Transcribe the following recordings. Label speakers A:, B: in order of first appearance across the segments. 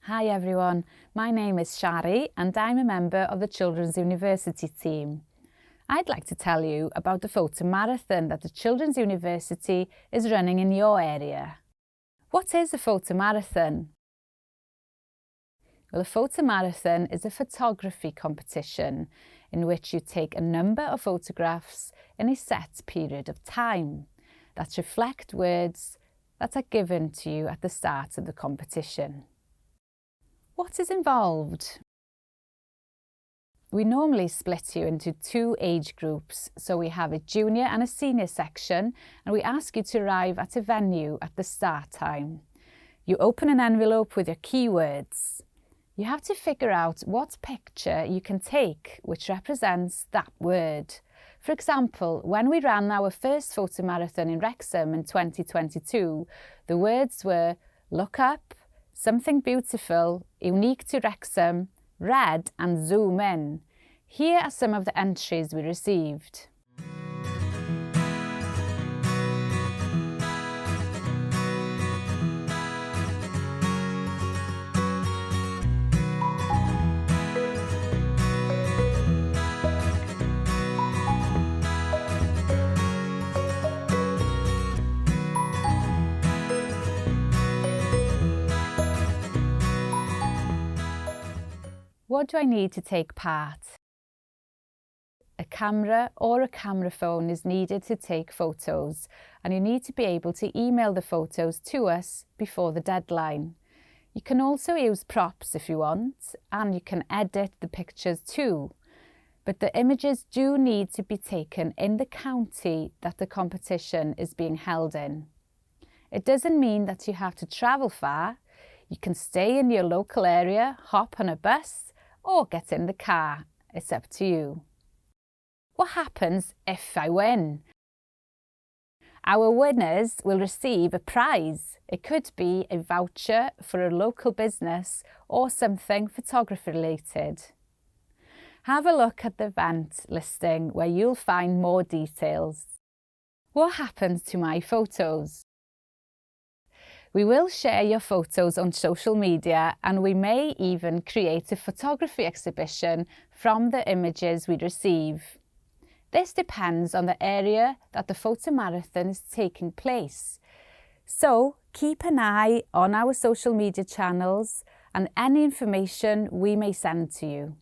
A: Hi everyone, my name is Shari and I'm a member of the Children's University team. I'd like to tell you about the Photomarathon that the Children's University is running in your area. What is a Photomarathon? Well, a Photomarathon is a photography competition in which you take a number of photographs in a set period of time that reflect words that are given to you at the start of the competition. What is involved? We normally split you into two age groups, so we have a junior and a senior section, and we ask you to arrive at a venue at the start time. You open an envelope with your keywords. You have to figure out what picture you can take which represents that word. For example, when we ran our first Photomarathon in Wrexham in 2022, the words were look up, something beautiful, unique to Wrexham, red and zoom in. Here are some of the entries we received. What do I need to take part? A camera or a camera phone is needed to take photos, and you need to be able to email the photos to us before the deadline. You can also use props if you want, and you can edit the pictures too. But the images do need to be taken in the county that the competition is being held in. It doesn't mean that you have to travel far. You can stay in your local area, hop on a bus, or get in the car. It's up to you. What happens if I win? Our winners will receive a prize. It could be a voucher for a local business or something photography related. Have a look at the event listing where you'll find more details. What happens to my photos? We will share your photos on social media, and we may even create a photography exhibition from the images we receive. This depends on the area that the Photomarathon is taking place. So keep an eye on our social media channels and any information we may send to you.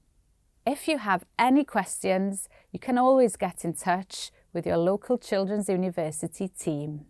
A: If you have any questions, you can always get in touch with your local Children's University team.